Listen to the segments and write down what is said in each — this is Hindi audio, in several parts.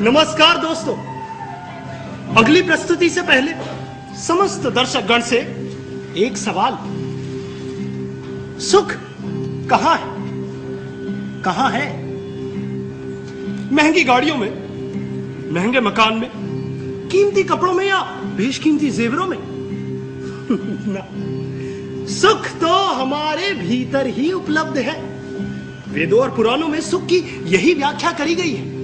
नमस्कार दोस्तों, अगली प्रस्तुति से पहले समस्त दर्शकगण से एक सवाल। सुख कहां है? कहां है? महंगी गाड़ियों में, महंगे मकान में, कीमती कपड़ों में या बेशकीमती जेवरों में? ना, सुख तो हमारे भीतर ही उपलब्ध है। वेदों और पुराणों में सुख की यही व्याख्या करी गई है।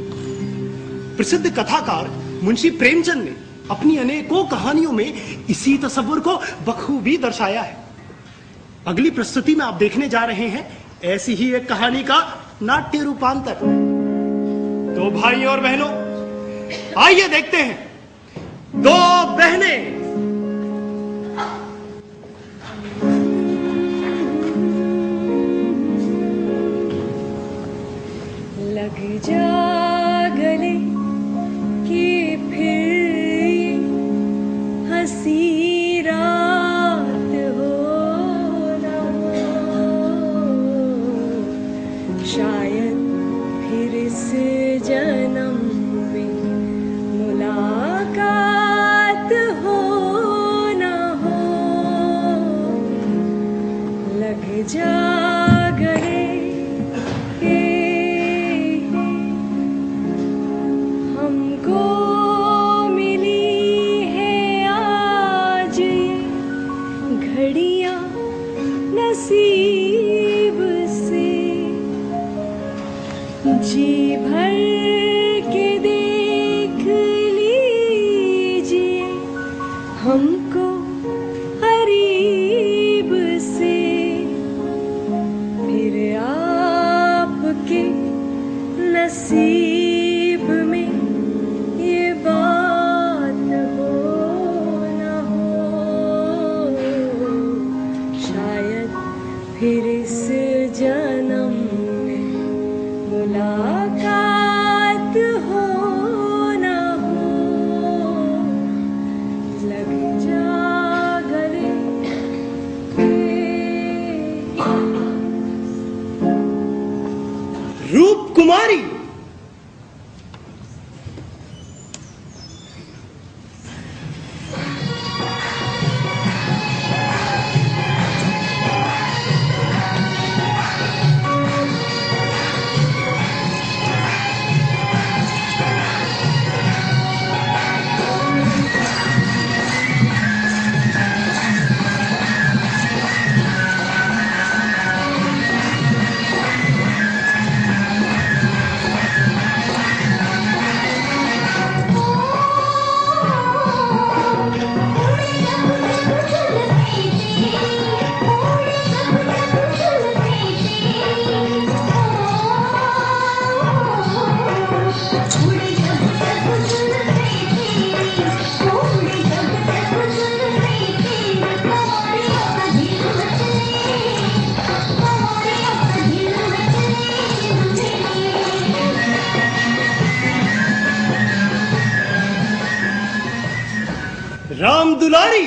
प्रसिद्ध कथाकार मुंशी प्रेमचंद ने अपनी अनेकों कहानियों में इसी तसव्वुर को बखूबी दर्शाया है। अगली प्रस्तुति में आप देखने जा रहे हैं ऐसी ही एक कहानी का नाट्य रूपांतर। तो भाइयों और बहनों, आइए देखते हैं दो बहनें। लग जा गले कि फिर हंसी रात हो ना हो, शायद फिर इस जन्म में मुलाकात हो ना हो। लग जा गले नसीब से जी भर के देख लीजिए हमको करीब से, फिर आपके नसीब में ये बात हो ना हो, शायद फिर इस जन्म में मुलाकात हो ना हो। लग जा गले रूप कुमारी। राम दुलारी।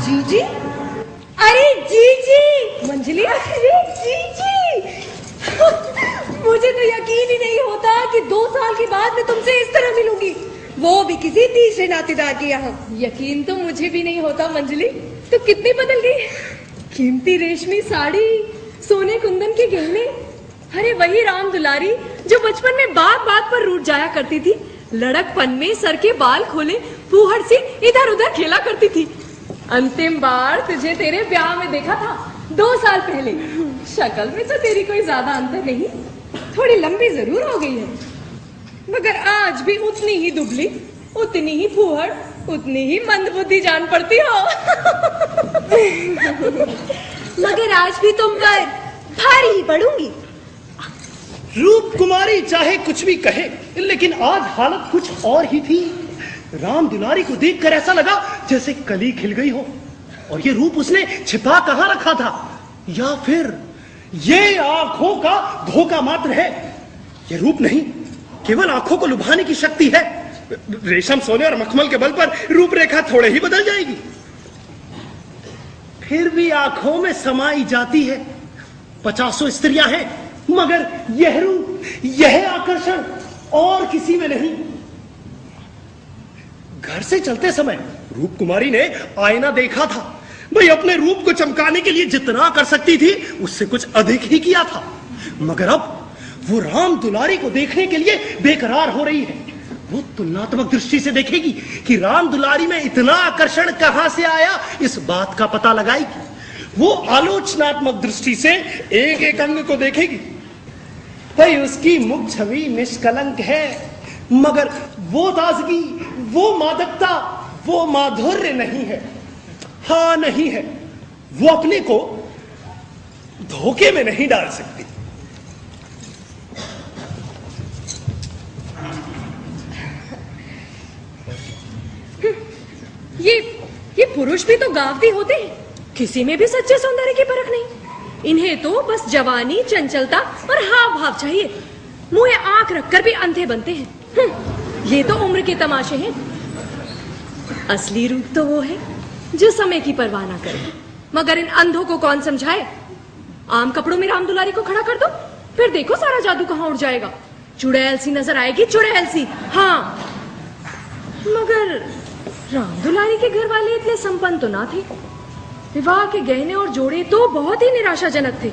जीजी, अरे जीजी, मंजली, अरे जीजी। मुझे तो यकीन ही नहीं होता कि 2 साल के बाद मैं तुमसे इस तरह मिलूंगी, वो भी किसी तीसरे नातेदार के यहाँ। यकीन तो मुझे भी नहीं होता मंजली, तो कितनी बदल गई। कीमती रेशमी साड़ी, सोने कुंदन के गहने, अरे वही राम दुलारी जो बचपन में बात बात पर रूठ जाया करती थी, लड़कपन में सर के बाल खोले फूहड़ से इधर उधर खेला करती थी। अंतिम बार तुझे तेरे ब्याह में देखा था 2 साल पहले। शक्ल में तो तेरी कोई ज्यादा अंतर नहीं, थोड़ी लंबी जरूर हो गई है, मगर आज भी उतनी ही दुबली, उतनी ही फूहड़, उतनी ही मंदबुद्धि जान पड़ती हो। मगर आज भी तुम पर भारी ही पड़ूंगी। रूप कुमारी चाहे कुछ भी कहे, लेकिन आज हालत कुछ और ही थी। राम दुलारी को देखकर ऐसा लगा जैसे कली खिल गई हो, और ये रूप उसने छिपा कहां रखा था, या फिर ये आंखों का धोखा मात्र है। ये रूप नहीं, केवल आंखों को लुभाने की शक्ति है। रेशम, सोने और मखमल के बल पर रूपरेखा थोड़े ही बदल जाएगी, फिर भी आंखों में समाई जाती है। 50 स्त्रियां हैं, मगर यह रूप, यह आकर्षण और किसी में नहीं। घर से चलते समय रूप कुमारी ने आईना देखा था। भाई अपने रूप को चमकाने के लिए जितना कर सकती थी उससे कुछ अधिक ही किया था, मगर अब वो राम दुलारी को देखने के लिए बेकरार हो रही है। वो तुलनात्मक दृष्टि से देखेगी कि राम दुलारी में इतना आकर्षण कहां से आया, इस बात का पता लगाएगी। वो आलोचनात्मक दृष्टि से एक एक अंग को देखेगी। भाई उसकी मुख छवि निष्कलंक है, मगर वो ताजगी, वो मादकता, वो माधुर्य नहीं है। हाँ, नहीं है। वो अपने को धोखे में नहीं डाल सकती। ये पुरुष भी तो गावती होते हैं, किसी में भी सच्चे सौंदर्य की परख नहीं। इन्हें तो बस जवानी, चंचलता और हाव भाव चाहिए। मुंह आंख रखकर भी अंधे बनते हैं। ये तो उम्र के तमाशे हैं। असली रूप तो वो है जो समय की परवाह ना करे। मगर इन अंधों को कौन समझाए? आम कपड़ों में राम दुलारी को खड़ा कर दो, फिर देखो सारा जादू कहां उड़ जाएगा। चुड़ैल सी नजर आएगी, चुड़ैल सी। हाँ, मगर राम दुलारी के घर वाले इतने संपन्न तो ना थे। विवाह के गहने और जोड़े तो बहुत ही निराशाजनक थे।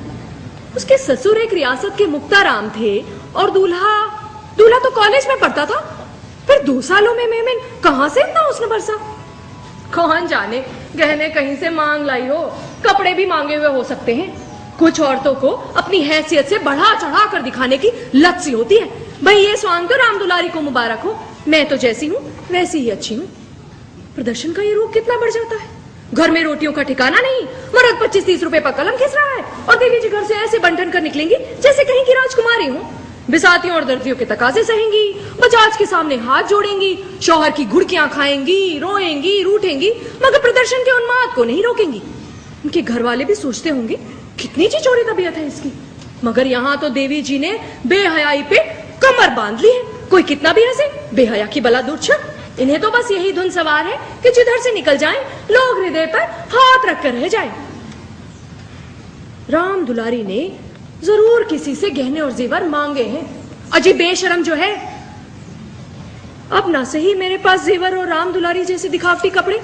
उसके ससुर एक रियासत के मुक्ताराम थे और दूल्हा तो कॉलेज में पढ़ता था। फिर 2 सालों में मेमन कहां से इतना उसने बरसा? कौन जाने, गहने कहीं से मांग लाई हो, कपड़े भी मांगे हुए हो सकते हैं। कुछ औरतों को अपनी हैसियत से बढ़ा चढ़ा कर दिखाने की लत सी होती है। भाई ये स्वांग तो राम दुलारी को मुबारक हो, मैं तो जैसी हूँ वैसी ही अच्छी हूँ। प्रदर्शन का ये रूप कितना बढ़ जाता है। घर में रोटियों का ठिकाना नहीं, मर्द 25-30 रुपए पर कलम खींच रहा है और देवी जी घर से ऐसे बंटन कर निकलेंगी जैसे कहीं की राजकुमारी हो। बिसातियों और दर्जियों के तकाजे सहेंगी, बजाज के सामने हाथ जोड़ेंगी, शौहर की घुड़कियां खाएंगी, रोएंगी, रूठेंगी, मगर प्रदर्शन के उन्माद को नहीं रोकेंगी। उनके घर वाले भी सोचते होंगे कितनी चिचोरी तबीयत है इसकी, मगर यहाँ तो देवी जी ने बेहयाई पे कमर बांध ली है। कोई कितना भी हंसे, बेहया की बला दूर छक। इन्हें तो बस यही धुन सवार है कि जिधर से निकल जाएं, लोग हृदय पर हाथ रखकर रह जाएं। राम दुलारी ने जरूर किसी से गहने और जेवर मांगे हैं। अजी बेशरम जो है। अब ना सही मेरे पास जेवर और राम दुलारी जैसे दिखावटी कपड़े,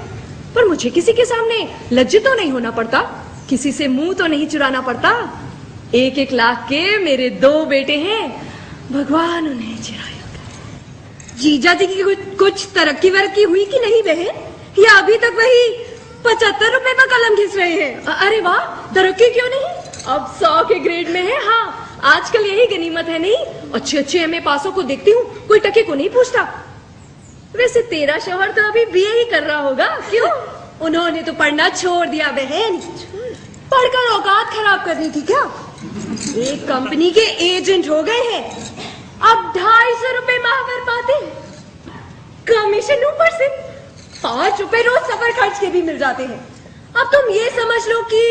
पर मुझे किसी के सामने लज्जित तो नहीं होना पड़ता, किसी से मुंह तो नहीं चुराना पड़ता। 1-1 लाख के मेरे 2 बेटे हैं, भगवान उन्हें चिराया। जीजा जी की कुछ तरक्की वरक्की हुई कि नहीं बहन, या अभी तक वही 75 रुपए पर कलम घिस रहे हैं? अरे वाह, तरक्की क्यों नहीं, अब 100 के ग्रेड में है। हाँ, आजकल यही गनीमत है। नहीं, अच्छे MA पासों को देखती हूँ, कोई टके को नहीं पूछता। वैसे तेरा शौहर तो अभी BA ही कर रहा होगा, क्यों? उन्होंने तो पढ़ना छोड़ दिया बहन, पढ़कर औकात खराब करनी थी क्या? एक कंपनी के एजेंट हो गए हैं, अब 250 रुपए माहवर पाते, कमीशन ऊपर से 5 रुपए रोज सफर खर्च के भी मिल जाते हैं। अब तुम ये समझ लो कि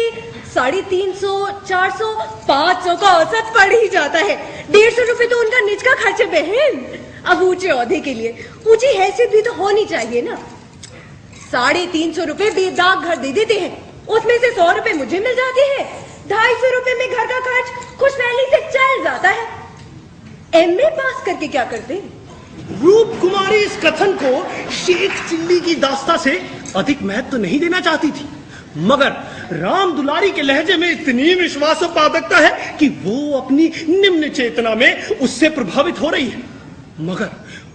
350, 400, 500 का औसत पड़ ही जाता है। 150 रुपए तो उनका निज का खर्च है बहन। अब ऊंचे औहदे के लिए ऊंची हैसियत भी तो होनी चाहिए ना। 350 रुपए बेदाग घर दे देते हैं, उसमें से 100 रुपए मुझे मिल जाते हैं। 250 रुपए में घर का खर्च खुशफहमी से चल जाता है। MA पास करके क्या करते हैं? रूप कुमारी इस कथन को शेख चिल्ली की दास्ता से अधिक महत्व तो नहीं देना चाहती थी, मगर राम दुलारी के लहजे में इतनी विश्वासोत्पादकता है कि वो अपनी निम्न चेतना में उससे प्रभावित हो रही है। मगर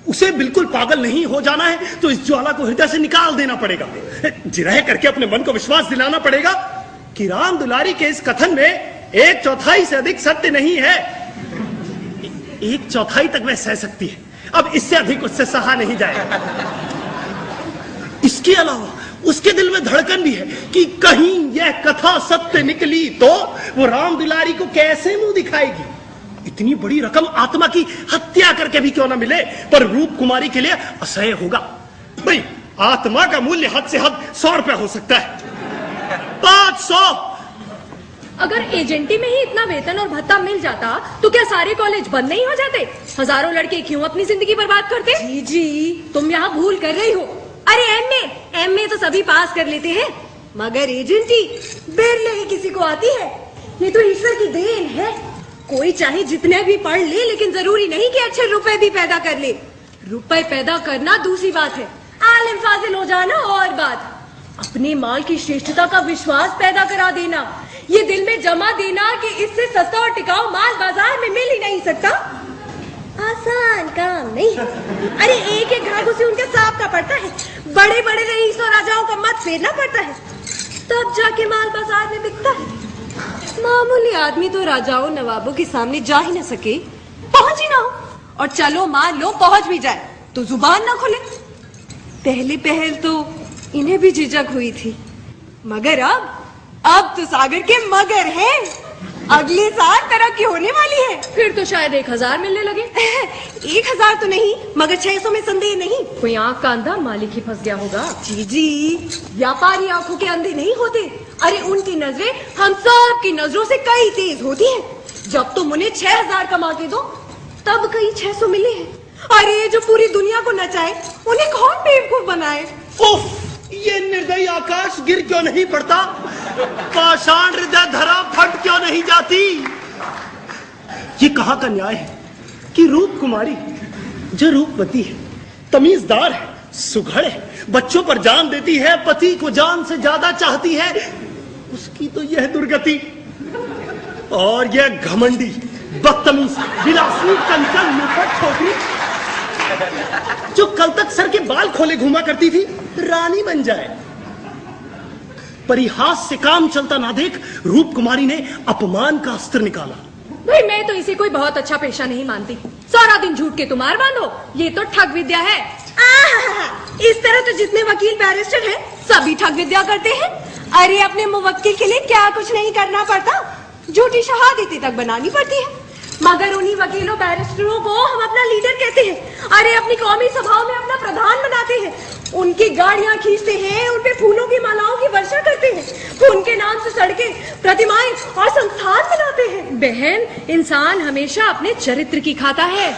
उसे बिल्कुल पागल नहीं हो जाना है तो इस ज्वाला को हृदय से निकाल देना पड़ेगा। जिरह करके अपने मन को विश्वास दिलाना पड़ेगा कि राम दुलारी के इस कथन में 1/4 से अधिक सत्य नहीं है। 1/4 तक वह सह सकती है, अब इससे अधिक उससे सहा नहीं जाएगा। इसके अलावा उसके दिल में धड़कन भी है कि कहीं यह कथा सत्य निकली तो वो राम दुलारी को कैसे मुंह दिखाएगी। इतनी बड़ी रकम आत्मा की हत्या करके भी क्यों ना मिले, पर रूप कुमारी के लिए असह्य होगा। भाई आत्मा का मूल्य हद से हद 100 रुपए हो सकता है। 500। अगर एजेंटी में ही इतना वेतन और भत्ता मिल जाता तो क्या सारे कॉलेज बंद नहीं हो जाते? हजारों लड़के क्यों अपनी जिंदगी बर्बाद करते? जी तुम यहाँ भूल कर रही हो। अरे एमए तो सभी पास कर लेते हैं, मगर एजेंटी बिरले ही किसी को आती है। ये तो ईश्वर की देन है। कोई चाहे जितने भी पढ़ ले, लेकिन जरूरी नहीं कि अच्छे रुपए भी पैदा कर ले। रुपए पैदा करना दूसरी बात है, आलिम फाजिल हो जाना और बात। अपने माल की श्रेष्ठता का विश्वास पैदा करा देना, ये दिल में जमा देना कि इससे सस्ता और टिकाऊ माल बाजार में मिल ही नहीं सकता, आसान काम नहीं। अरे एक एक ग्राहकों से उनके सांप का पड़ता है, बड़े बड़े रईस और राजाओं का मत फेरना पड़ता है, तब जाके माल बाजार में बिकता है। मामूली आदमी तो राजाओं नवाबों के सामने जा ही न सके, पहुंच ही ना हो, और चलो मान लो पहुंच भी जाए तो जुबान ना खुले। पहली पहल तो इन्हें भी झिझक हुई थी, मगर अब तो सागर के मगर हैं। अगले साल तरक्की होने वाली है। फिर तो शायद 1000 मिलने लगे। 1000 तो नहीं, मगर 600 में संदेह नहीं। कोई आंख का अंधा मालिक ही फंस गया होगा। जी व्यापारी आंखों के अंधे नहीं होते। अरे उनकी नजरें हम सब की नजरों से कई तेज होती हैं। जब तुम उन्हें 6000 कमा के दो तब कई 600 मिले हैं। अरे जो पूरी दुनिया को नचाए उन्हें कौन बेवकूफ बनाए। उफ, ये निर्दयी आकाश गिर क्यों नहीं पड़ता? पाषाण हृदय धरा फट क्यों नहीं जाती? ये कहाँ का न्याय है कि रूप कुमारी जो रूपवती है, तमीजदार है, सुघड़ है, बच्चों पर जान देती है, पति को जान से ज्यादा चाहती है, उसकी तो यह दुर्गति। और यह घमंडी, बदतमीज, विलासी, चंचल, मुफत छोकरी जो कल तक सर के बाल खोले घूमा करती थी, रानी बन जाए। परिहास से काम चलता ना देख रूप कुमारी ने अपमान का अस्त्र निकाला। भाई मैं तो इसे कोई बहुत अच्छा पेशा नहीं मानती। सारा दिन झूठ के तुम्हार बांधो, ये तो ठग विद्या है। इस तरह तो जितने वकील बैरिस्टर हैं सभी ठग विद्या करते हैं। अरे अपने मुवक्किल के लिए क्या कुछ नहीं करना पड़ता, झूठी शहादतें तक बनानी पड़ती है। मगर उन्हीं वकीलों बैरिस्टरों को हम अपना लीडर कहते हैं। अरे अपनी कौमी सभाओं में अपना प्रधान बनाते हैं, उनकी गाड़ियां खींचते हैं, उन पे फूलों की मालाओं की वर्षा करते हैं, उनके नाम से सड़कें, प्रतिमाएं और संस्थान बनाते हैं। बहन, इंसान हमेशा अपने चरित्र की खाता है।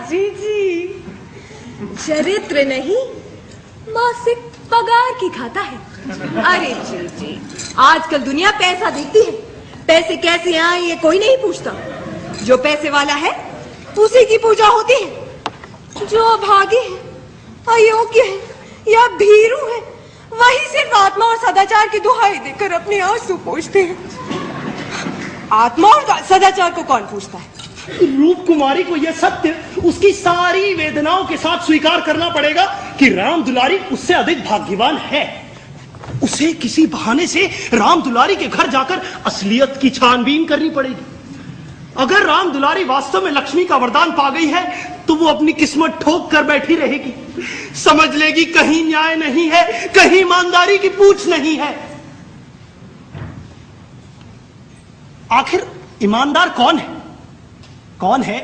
जी चरित्र नहीं, मासिक पगार की खाता है। अरे जी आजकल दुनिया पैसा देखती है, पैसे कैसे आए ये कोई नहीं पूछता। जो पैसे वाला है उसी की पूजा होती है। जो भागी है, अयोग्य है या भीरू है, वही सिर्फ आत्मा और सदाचार की दुहाई देकर अपने आंसू पोंछते हैं। आत्मा और सदाचार को कौन पूछता है? रूप कुमारी को यह सत्य उसकी सारी वेदनाओं के साथ स्वीकार करना पड़ेगा कि राम दुलारी उससे अधिक भाग्यवान है। उसे किसी बहाने से राम दुलारी के घर जाकर असलियत की छानबीन करनी पड़ेगी। अगर राम दुलारी वास्तव में लक्ष्मी का वरदान पा गई है तो वो अपनी किस्मत ठोक कर बैठी रहेगी। समझ लेगी कहीं न्याय नहीं है, कहीं ईमानदारी की पूछ नहीं है। आखिर ईमानदार कौन है? कौन है?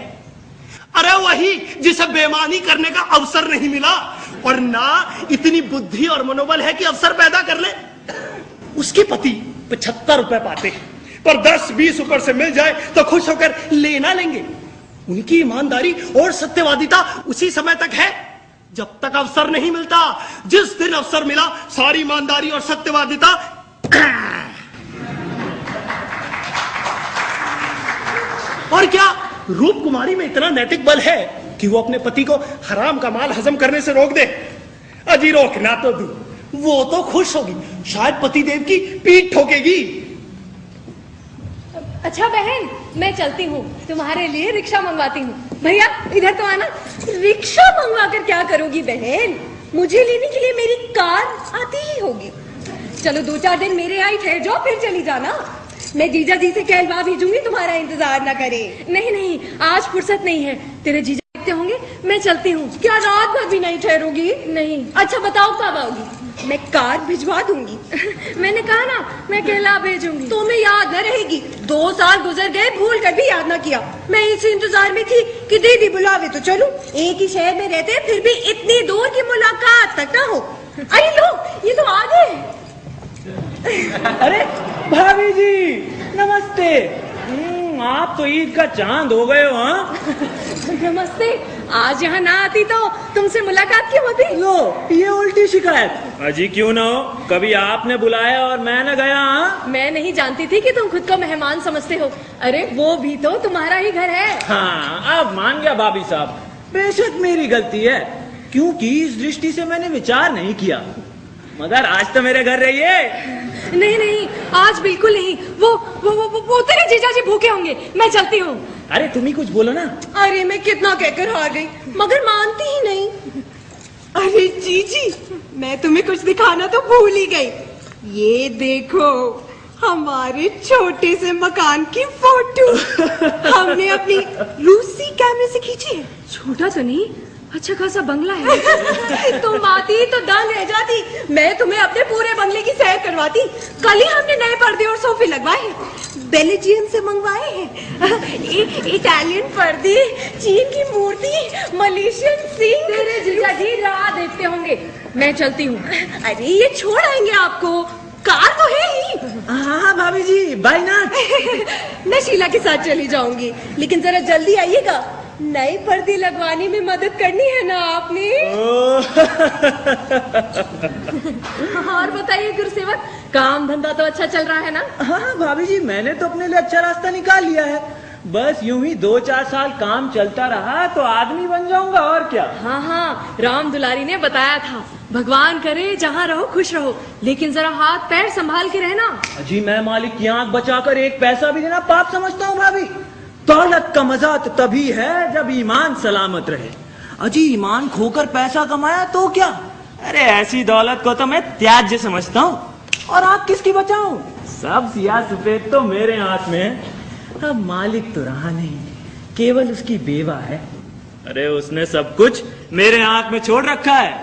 अरे वही जिसे बेईमानी करने का अवसर नहीं मिला और ना इतनी बुद्धि और मनोबल है कि अवसर पैदा कर ले। उसके पति 75 रुपए पाते हैं, पर 10-20 ऊपर से मिल जाए तो खुश होकर लेना लेंगे। उनकी ईमानदारी और सत्यवादिता उसी समय तक है जब तक अवसर नहीं मिलता। जिस दिन अवसर मिला सारी ईमानदारी और सत्यवादिता और क्या रूप कुमारी में इतना नैतिक बल है कि वो अपने पति को हराम का माल हजम करने से रोक दे? अजी रोकना तो दूर, वो तो खुश होगी, शायद पतिदेव की पीठ ठोकेगी। अच्छा बहन, मैं चलती हूँ, तुम्हारे लिए रिक्शा मंगवाती हूँ। भैया इधर तो आना। रिक्शा मंगवा कर क्या करोगी बहन? मुझे लेने के लिए मेरी कार आती ही होगी। चलो 2-4 दिन मेरे यहाँ ठहर जाओ, फिर चली जाना। मैं जीजा जी से कहलवा भेजूंगी, तुम्हारा इंतजार ना करे। नहीं आज फुर्सत नहीं है, तेरे जीजा देखते होंगे। मैं चलती हूँ। क्या रात भर भी नहीं ठहरूंगी? नहीं। अच्छा बताओ कब आओगी? मैं कार भिजवा दूंगी। मैंने कहा ना मैं कहला भेजूंगी। तुम्हें याद न रहेगी, 2 साल गुजर गए, भूल कर भी याद ना किया। मैं इस इंतजार में थी कि दीदी बुलावे तो चलूं। एक ही शहर में रहते फिर भी इतनी दूर की मुलाकात तक ना हो। अरे लो, ये तो आ गए। अरे भाभी जी, नमस्ते। आप तो ईद का चांद हो गए हो। हाँ नमस्ते। आज यहाँ ना आती तो तुमसे मुलाकात क्यों होती? लो ये उल्टी शिकायत। अजी क्यों ना हो, कभी आपने बुलाया और मैं न गया। हाँ मैं नहीं जानती थी कि तुम खुद को मेहमान समझते हो। अरे वो भी तो तुम्हारा ही घर है। हाँ अब मान गया भाभी साहब, बेशक मेरी गलती है, क्योंकि इस दृष्टि से मैंने विचार नहीं किया। मगर आज तो मेरे घर रहिए। नहीं नहीं, आज बिल्कुल नहीं। वो तेरे जीजा जी भूखे होंगे, मैं चलती हूँ। अरे तुम ही कुछ बोलो ना। अरे मैं कितना कहकर हार गई, मगर मानती ही नहीं। अरे जीजी, मैं तुम्हें कुछ दिखाना तो भूल ही गई। ये देखो हमारे छोटे से मकान की फोटो हमने अपनी रूसी कैमरे से खींची है। छोटा तो नहीं, अच्छा खासा बंगला है। तुम आती तो दंग रह जाती, मैं तुम्हें अपने पूरे बंगले की सैर करवाती। कल ही हमने नए पर्दे और सोफे लगवाए, बेल्जियम से मंगवाए हैं। इटालियन पर्दे, चीन की मूर्ति, मलेशियन सिंह। तेरे जीजा जी राह देखते होंगे, मैं चलती हूँ। अरे ये छोड़ आएंगे आपको, कार तो है ही। हाँ भाभी जी, बाय नॉट। मैं शीला के साथ चली जाऊंगी, लेकिन जरा जल्दी आइएगा। नए पर्दे लगवाने में मदद करनी है ना आपने। और बताइए गुरुसेवक, काम धंधा तो अच्छा चल रहा है ना? हाँ भाभी जी, मैंने तो अपने लिए अच्छा रास्ता निकाल लिया है। बस यूं ही 2-4 साल काम चलता रहा तो आदमी बन जाऊंगा, और क्या। हाँ हाँ, राम दुलारी ने बताया था, भगवान करे जहाँ रहो खुश रहो, लेकिन जरा हाथ पैर संभाल के रहना। जी मैं मालिक की आंख बचाकर एक पैसा भी देना पाप समझता हूँ भाभी। दौलत का मजा तो तभी है जब ईमान सलामत रहे। अजी ईमान खोकर पैसा कमाया तो क्या, अरे ऐसी दौलत को तो मैं त्याज्य समझता हूँ। और आप किसकी बचाऊं, सब सिया सफेद तो मेरे हाथ में है। अब मालिक तो रहा नहीं, केवल उसकी बेवा है। अरे उसने सब कुछ मेरे हाथ में छोड़ रखा है।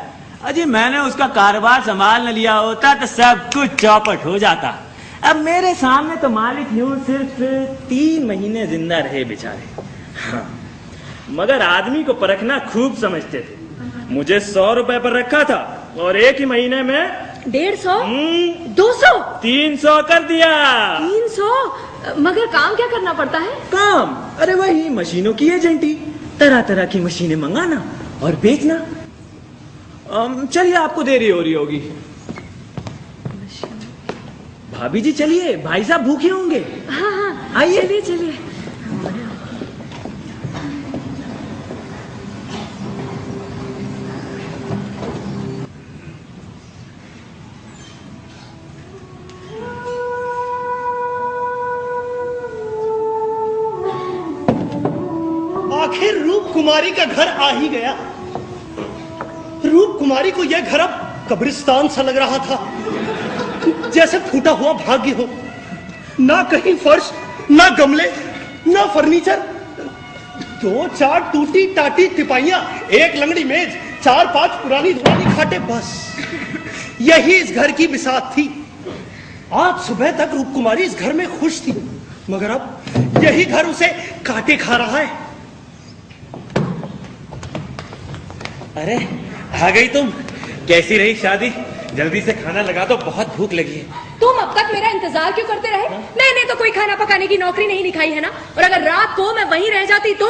अजी मैंने उसका कारोबार संभाल न लिया होता तो सब कुछ चौपट हो जाता। अब मेरे सामने तो मालिक यूं सिर्फ 3 महीने जिंदा रहे बेचारे। हाँ मगर आदमी को परखना खूब समझते थे। मुझे 100 रुपए पर रखा था और एक ही महीने में 150, 200, 300 कर दिया। 300? मगर काम क्या करना पड़ता है? काम, अरे वही मशीनों की एजेंटी, तरह तरह की मशीनें मंगाना और बेचना। चलिए आपको देरी हो रही होगी। भाभी जी चलिए, भाई साहब भूखे होंगे। हाँ हाँ आइए। चलिए चलिए। आखिर रूप कुमारी का घर आ ही गया। रूप कुमारी को यह घर अब कब्रिस्तान सा लग रहा था, जैसे फूटा हुआ भाग्य हो। ना कहीं फर्श, ना गमले, ना फर्नीचर, 2-4 टूटी टाटी तिपाइयां, एक लंगड़ी मेज, 4-5 पुरानी धुरानी खाटे, बस यही इस घर की बिसात थी। आज सुबह तक रूप कुमारी इस घर में खुश थी, मगर अब यही घर उसे काटे खा रहा है। अरे आ गई तुम, कैसी रही शादी? जल्दी से खाना लगा दो, बहुत भूख लगी है। तुम अब तक मेरा इंतजार क्यों करते रहे? मैंने तो कोई खाना पकाने की नौकरी नहीं निकाली है ना। और अगर रात को मैं वहीं रह जाती तो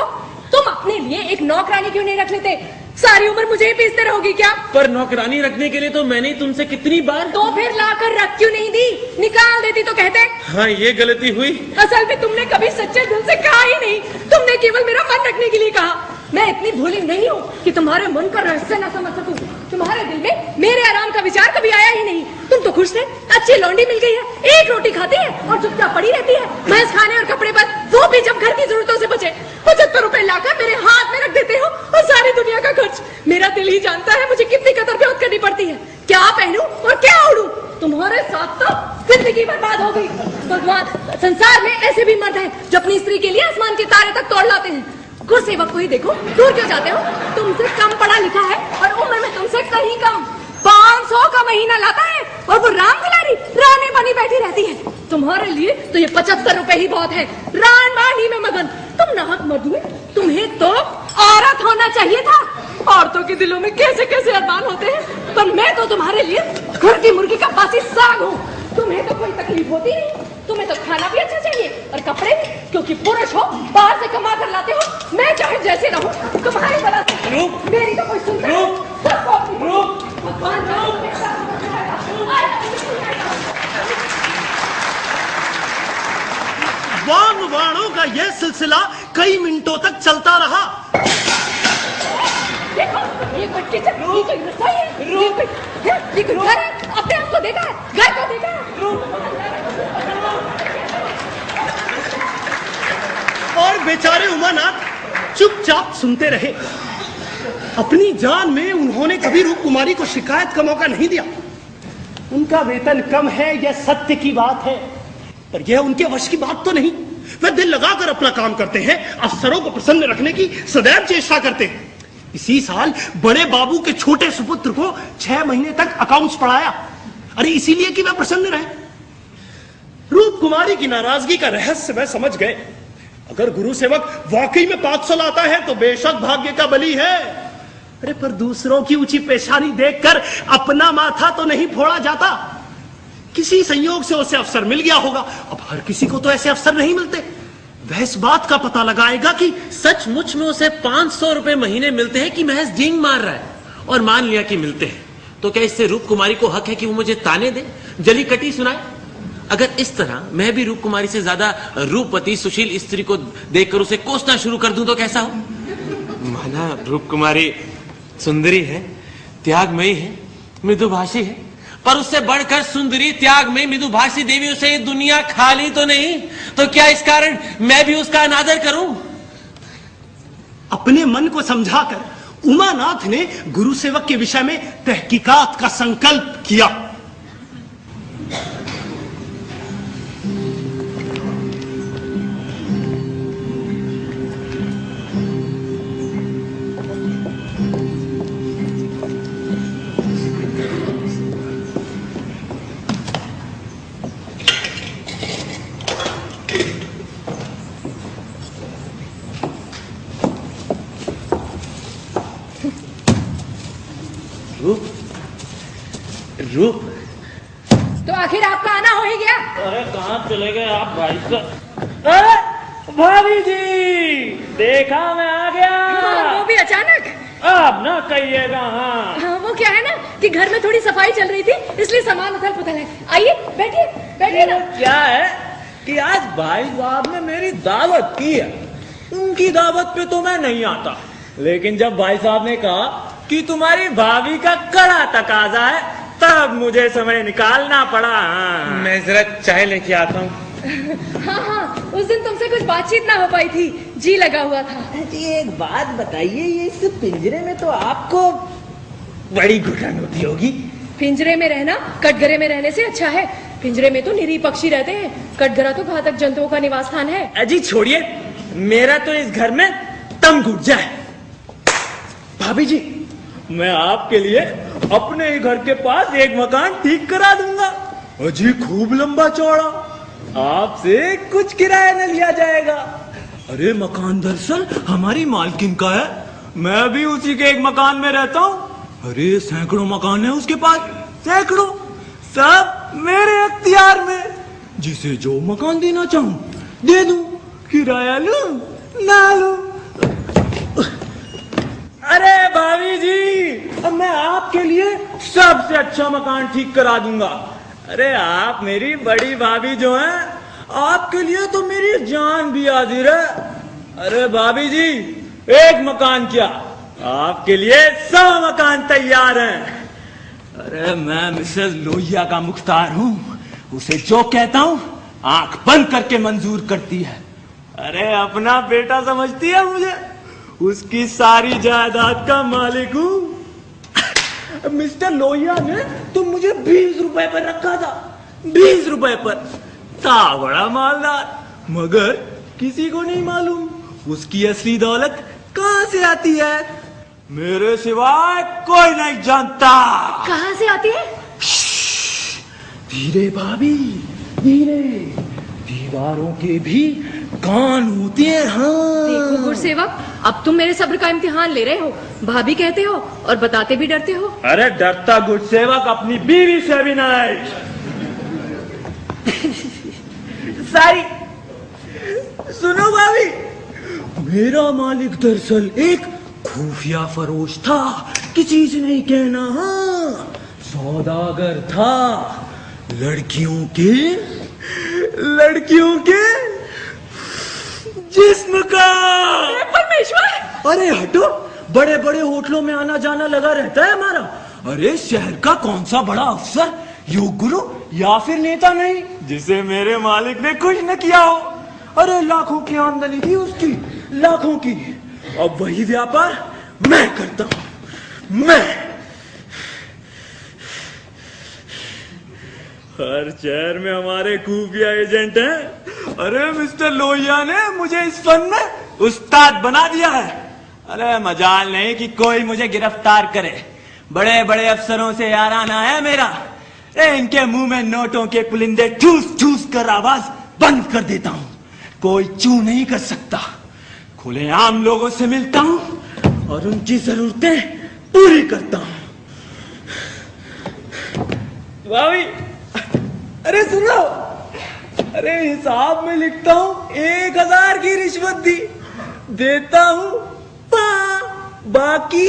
तुम अपने लिए एक नौकरानी क्यों नहीं रख लेते? सारी उम्र मुझे ही पीसते रहोगी क्या? पर नौकरानी रखने के लिए तो मैंने तुमसे कितनी बार। तो फिर लाकर रख क्यों नहीं दी? निकाल देती तो कहते। हाँ ये गलती हुई। असल में तुमने कभी सच्चे दिल से कहा ही नहीं, तुमने केवल मेरा मन रखने के लिए कहा। मैं इतनी भोली नहीं हूँ कि तुम्हारे मन का रहस्य न समझ सकूं। तुम्हारे दिल में मेरे आराम का विचार कभी आया ही नहीं। तुम तो खुश थे, अच्छी लौंडी मिल गई है, एक रोटी खाती है और चुपचाप पड़ी रहती है, महज खाने और कपड़े पर, वो भी जब घर की जरूरतों से बचे। 75 रुपए लाकर मेरे हाथ में रख देते हो और सारी दुनिया का खर्च। मेरा दिल ही जानता है मुझे कितनी कदर ब्यौत करनी पड़ती है, क्या पहनूं और क्या ओढ़ूं। तुम्हारे साथ तो जिंदगी बर्बाद हो गई। भगवान, संसार में ऐसे भी मर्द हैं जो अपनी स्त्री के लिए आसमान के तारे तक तोड़ लाते हैं। गुरुसेवक को ही देखो, दूर क्यों जाते हो? तुमसे कम पढ़ा लिखा है और उम्र में तुमसे कहीं कम। 500 का महीना लाता है और वो राम दुलारी रानी बनी बैठी रहती है। तुम्हारे लिए तो ये 75 रुपए ही बहुत है, रान मानी में मगन। तुम नाहक मर्द हुए, तुम्हें तो औरत होना चाहिए था। औरतों के दिलों में कैसे कैसे अरमान होते हैं, पर मैं तो तुम्हारे लिए घर की मुर्गी का बासी साग हूँ। तुम्हें तो कोई तकलीफ होती नहीं, तुम्हें तो खाना भी अच्छा चाहिए और कपड़े भी, क्योंकि पुरुष हो, बाहर से कमा कर लाते हो। मैं चाहे जैसे रहूं, तुम्हारी वजह से मेरी तो कोई सुनता नहीं। वाण वाणों का यह सिलसिला कई मिनटों तक चलता रहा। देखो, ये कोई किचन, ये कोई रसोई है, ये कोई घर है। अपने आप को देखा है, घर को देखा है। और बेचारे उमानाथ चुपचाप सुनते रहे। अपनी जान में उन्होंने कभी रूप कुमारी को शिकायत का मौका नहीं दिया। उनका वेतन कम है, यह सत्य की बात है, पर यह उनके वश की बात तो नहीं। वे दिल लगाकर अपना काम करते हैं, अफसरों को प्रसन्न रखने की सदैव चेष्टा करते हैं। इसी साल बड़े बाबू के छोटे सुपुत्र को 6 महीने तक अकाउंट्स पढ़ाया। अरे इसीलिए कि वह प्रसन्न रहे। रूप कुमारी की नाराजगी का रहस्य वह समझ गए। अगर गुरु सेवक वाकई में 500 लाता है तो बेशक भाग्य का बली है। अरे पर दूसरों की ऊंची पेशानी देखकर अपना माथा तो नहीं फोड़ा जाता। किसी संयोग से उसे अवसर मिल गया होगा। अब हर किसी को तो ऐसे अवसर नहीं मिलते। वह इस बात का पता लगाएगा कि सचमुच में उसे 500 रुपए महीने मिलते हैं कि महज डींग मार रहा है। और मान लिया कि मिलते हैं, तो क्या इससे रूप कुमारी को हक है कि वो मुझे ताने दे, जली कटी सुनाए? अगर इस तरह मैं भी रूप कुमारी से ज्यादा रूपवती सुशील स्त्री को देखकर उसे कोसना शुरू कर दूं तो कैसा हो? माना रूप कुमारी सुंदरी है, त्यागमयी है, मृदुभाषी है, पर उससे बढ़कर सुंदरी, त्यागमयी, मृदुभाषी देवी उसे ये दुनिया खाली तो नहीं, तो क्या इस कारण मैं भी उसका अनादर करूं? अपने मन को समझाकर उमानाथ ने गुरु सेवक के विषय में तहकीकात का संकल्प किया। रूप, तो आखिर आपका आना हो ही गया। अरे कहाँ चले गए आप भाई साहब? अरे भाभी जी, देखा मैं आ गया। वो भी अचानक। अब ना कहिएगा। हाँ, वो क्या है ना कि घर में थोड़ी सफाई चल रही थी, इसलिए सामान उथल पुथल है। आइए बैठिए, बैठिए ना। क्या है कि आज भाई साहब ने मेरी दावत की है। उनकी दावत पे तो मैं नहीं आता, लेकिन जब भाई साहब ने कहा कि तुम्हारी भाभी का कड़ा तकाजा है, तब मुझे समय निकालना पड़ा। मैं जरा चाय लेके आता हूँ। हाँ, उस दिन तुमसे कुछ बातचीत ना हो पाई थी, जी लगा हुआ था। जी एक बात बताइए, ये इस पिंजरे में तो आपको बड़ी घुटन होती होगी। पिंजरे में रहना कटघरे में रहने से अच्छा है। पिंजरे में तो निरीह पक्षी रहते हैं, कटघरा तो घातक जंतुओं का निवास स्थान है। अजी छोड़िए, मेरा तो इस घर में दम घुट जाए। भाभी जी, मैं आपके लिए अपने ही घर के पास एक मकान ठीक करा दूंगा। अजी खूब लंबा चौड़ा, आपसे कुछ किराया न लिया जाएगा। अरे मकान दरअसल हमारी मालकिन का है, मैं भी उसी के एक मकान में रहता हूँ। अरे सैकड़ों मकान है उसके पास, सैकड़ों, सब मेरे अख्तियार में। जिसे जो मकान देना चाहूं दे दूं, किराया लूं ना लूं। अरे भाभी जी, अब मैं आपके लिए सबसे अच्छा मकान ठीक करा दूंगा। अरे आप मेरी बड़ी भाभी जो हैं, आपके लिए तो मेरी जान भी हाजिर है। अरे भाभी जी, एक मकान क्या, आपके लिए 100 मकान तैयार हैं। अरे मैं मिसेस लोहिया का मुख्तार हूँ, उसे जो कहता हूँ आंख बंद करके मंजूर करती है। अरे अपना बेटा समझती है मुझे, उसकी सारी जायदाद का मालिक हूँ। मिस्टर लोहिया ने तो मुझे 20 रुपए पर रखा था, 20 रुपए पर। था बड़ा मालदार, मगर किसी को नहीं मालूम उसकी असली दौलत कहाँ से आती है। मेरे सिवाय कोई नहीं जानता। कहाँ से आती है? धीरे भाभी, धीरे, दीवारों के भी कान होते हैं। हाँ देखो गुरसेवक, अब तुम मेरे सब्र का इम्तिहान ले रहे हो। भाभी कहते हो और बताते भी डरते हो। अरे डरता गुरसेवक अपनी बीवी से भी नहीं। सारी। सुनो भाभी, मेरा मालिक दरअसल एक खुफिया फरोश था, किसी से नहीं कहना। हाँ, सौदागर था लड़कियों के जिस्म का। परमेश्वर! अरे हटो, बड़े बड़े होटलों में आना जाना लगा रहता है हमारा। अरे शहर का कौन सा बड़ा अफसर, योग गुरु या फिर नेता नहीं जिसे मेरे मालिक ने खुश न किया हो। अरे लाखों की आमदनी थी उसकी, लाखों की। अब वही व्यापार मैं करता हूं। मैं हर शहर में हमारे खुफिया एजेंट हैं। अरे मिस्टर लोहिया ने मुझे इस फन में उस्ताद बना दिया है। अरे मजाल नहीं कि कोई मुझे गिरफ्तार करे। बड़े बड़े अफसरों से याराना है मेरा। इनके मुंह में नोटों के पुलिंदे ठूस ठूस कर आवाज बंद कर देता हूं। कोई चू नहीं कर सकता। खुलेआम लोगों से मिलता हूं और उनकी जरूरतें पूरी करता हूं। भाभी, अरे सुनो, अरे हिसाब में लिखता हूं 1000 की रिश्वत दी, देता हूं बाकी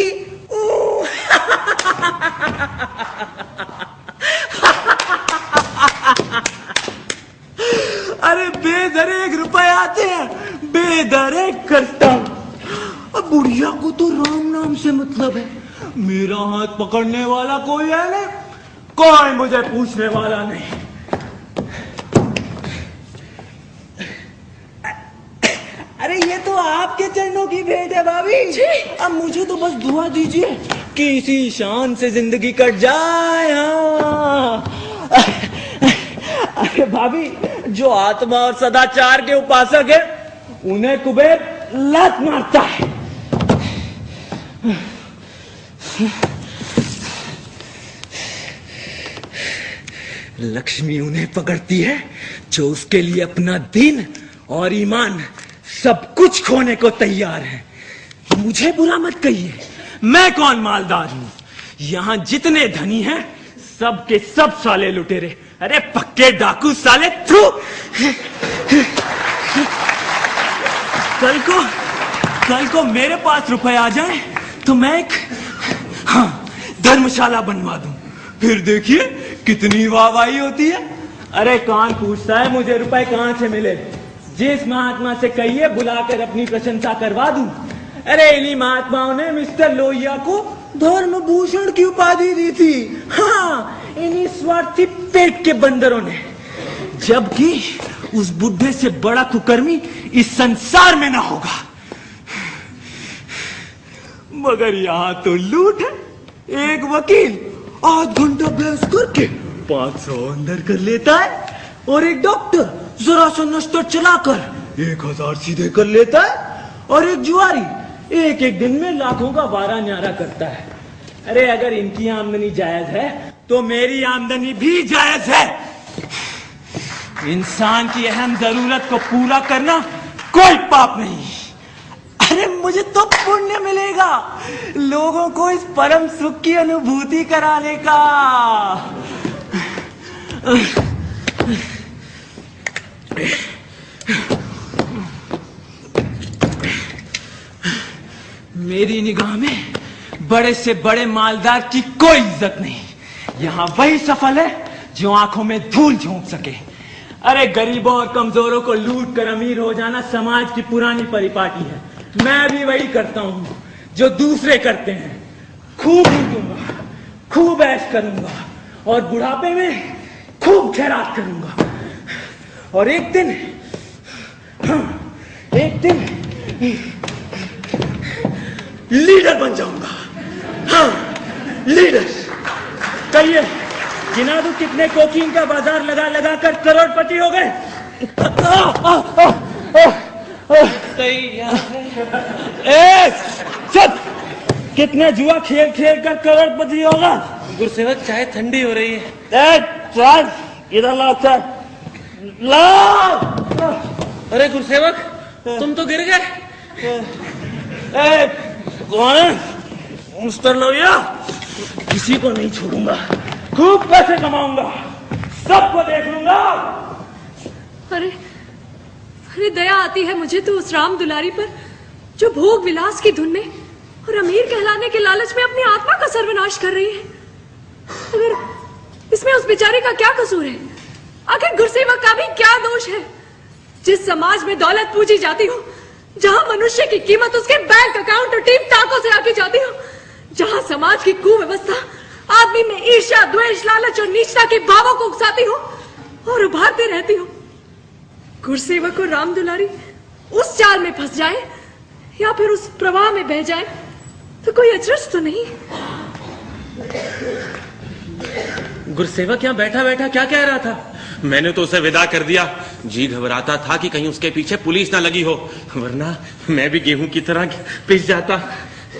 अरे बेदरे 1 रुपए आते हैं, बेदरे करता हूं। अब बुढ़िया को तो राम नाम से मतलब है। मेरा हाथ पकड़ने वाला कोई है नहीं, कोई मुझे पूछने वाला नहीं। अरे ये तो आपके चरणों की भेंट है भाभी। अब मुझे तो बस दुआ दीजिए कि इसी शान से जिंदगी कट जाए। हाँ। अरे भाभी, जो आत्मा और सदाचार के उपासक है उन्हें कुबेर लात मारता है। लक्ष्मी उन्हें पकड़ती है जो उसके लिए अपना दिन और ईमान सब कुछ खोने को तैयार है। मुझे बुरा मत कहिए, मैं कौन मालदार हूं। यहां जितने धनी हैं सब के सब साले लुटेरे। अरे पक्के डाकू साले। थू। कल को मेरे पास रुपए आ जाए तो मैं एक धर्मशाला बनवा दूं। फिर देखिए कितनी वाहवाही होती है। अरे कौन पूछता है मुझे रुपए कहां से मिले। जिस महात्मा से कहिए बुलाकर अपनी प्रशंसा करवा दूं। अरे इन्हीं महात्माओं ने मिस्टर लोहिया को धर्म भूषण की उपाधि दी थी। हाँ, इन्हीं स्वार्थी पेट के बंदरों ने। जबकि उस बुढ़े से बड़ा कुकर्मी इस संसार में ना होगा। मगर यहां तो लूट है। एक वकील आध घंटा बहस करके 500 अंदर कर लेता है और एक डॉक्टर जरा सा नश्तर चलाकर 1000 सीधे कर लेता है और एक जुआरी एक दिन में लाखों का वारा न्यारा करता है। अरे अगर इनकी आमदनी जायज है तो मेरी आमदनी भी जायज है। इंसान की अहम जरूरत को पूरा करना कोई पाप नहीं। अरे मुझे तो पुण्य मिलेगा लोगों को इस परम सुख की अनुभूति कराने का। मेरी निगाह में बड़े से बड़े मालदार की कोई इज्जत नहीं। यहां वही सफल है जो आंखों में धूल झोंक सके। अरे गरीबों और कमजोरों को लूट कर अमीर हो जाना समाज की पुरानी परिपाटी है। मैं भी वही करता हूं जो दूसरे करते हैं। खूब लूटूंगा, खूब ऐश करूंगा और बुढ़ापे में खूब खैरात करूंगा। और एक दिन लीडर बन जाऊंगा। हाँ, लीडर। कहिए गिना दूं कितने कोकीन का बाजार लगा लगा कर करोड़पति हो गए। चुप। कितने जुआ खेल खेल कर करोड़पति होगा। गुरुसेवक चाय ठंडी हो रही है। चाय इधर लाओ, चाय लाओ। अरे गुरुसेवक तुम तो गिर गए। कौन है? मिस्टर लोहिया। किसी को नहीं छोड़ूंगा, खूब पैसे कमाऊंगा, सबको देख लूंगा। अरे अरे दया आती है मुझे तो उस राम दुलारी पर जो भोग विलास की धुन में और अमीर कहलाने के लालच में अपनी आत्मा का सर्वनाश कर रही है। अगर इसमें उस बेचारे का क्या कसूर है? आखिर गुरसेवक का भी क्या दोष है? जिस समाज में दौलत पूजी जाती हो, जहां मनुष्य की कीमत उसके बैंक अकाउंट और टीम टाकों से आकी जाती हो, जहां समाज की कुव्यवस्था आदमी में ईर्ष्या, द्वेष, लालच और नीचता के भावों को उकसाती हो और उभारती रहती हो, गुरसेवक और राम दुलारी उस चाल में फंस जाए या फिर उस प्रवाह में बह जाए तो कोई अचरज तो नहीं। गुरसेवक यहाँ बैठा बैठा क्या कह रहा था? मैंने तो उसे विदा कर दिया। जी घबराता था कि कहीं उसके पीछे पुलिस ना लगी हो, वरना मैं भी गेहूं की तरह पिस जाता।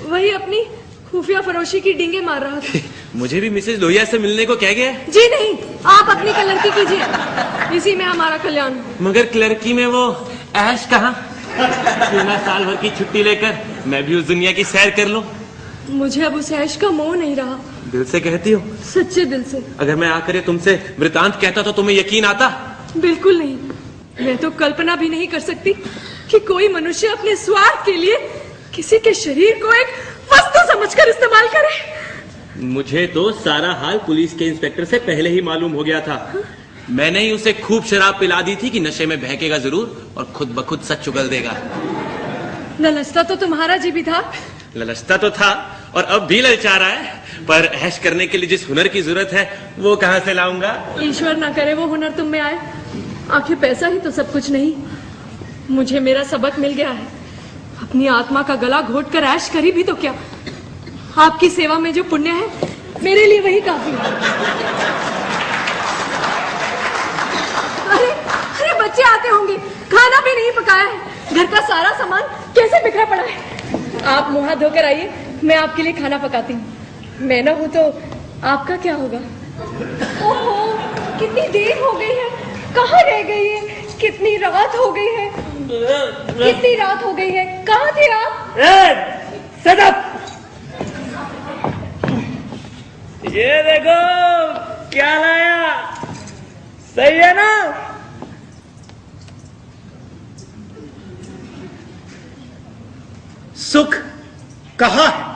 वही अपनी खुफिया फरोशी की डींगे मार रहा था। मुझे भी मिसेज लोहिया से मिलने को कह गया। जी नहीं, आप अपनी क्लर्की कीजिए, इसी में हमारा कल्याण। मगर क्लर्की में वो ऐश कहाँ? क्यों ना साल भर की छुट्टी लेकर मैं भी उस दुनिया की सैर कर लूं। मुझे अब उस ऐश का मोह नहीं रहा। दिल से कहती हो? सच्चे दिल से। अगर मैं आकर तुमसे वृतांत कहता तो तुम्हें यकीन आता? बिल्कुल नहीं। मैं तो कल्पना भी नहीं कर सकती कि कोई मनुष्य अपने स्वार्थ के लिए किसी के शरीर को एक वस्तु समझकर इस्तेमाल करे। मुझे तो सारा हाल पुलिस के इंस्पेक्टर से पहले ही मालूम हो गया था। मैंने ही उसे खूब शराब पिला दी थी कि नशे में बहकेगा जरूर और खुद ब खुद सच उगल देगा। ललचता तो तुम्हारा जी भी था। ललचता तो था और अब भी ललचा रहा है, पर ऐश करने के लिए जिस हुनर की जरूरत है वो कहां से लाऊंगा? ईश्वर ना करे वो हुनर तुम में आए। आखिर पैसा ही तो सब कुछ नहीं। मुझे मेरा सबक मिल गया है। अपनी आत्मा का गला घोट कर ऐश करी भी तो क्या, आपकी सेवा में जो पुण्य है मेरे लिए वही काफी है। अरे बच्चे आते होंगे, खाना भी नहीं पकाया है, घर का सारा सामान कैसे बिखरा पड़ा है। आप मुंह हाथ धोकर आइए, मैं आपके लिए खाना पकाती हूँ। मैं ना हूं तो आपका क्या होगा? ओहो, कितनी देर हो गई है, कहाँ रह गई है? कितनी रात हो गई है, कितनी रात हो गई है, कहाँ थे आप? ये देखो क्या लाया, सही है ना? सुख कहाँ है?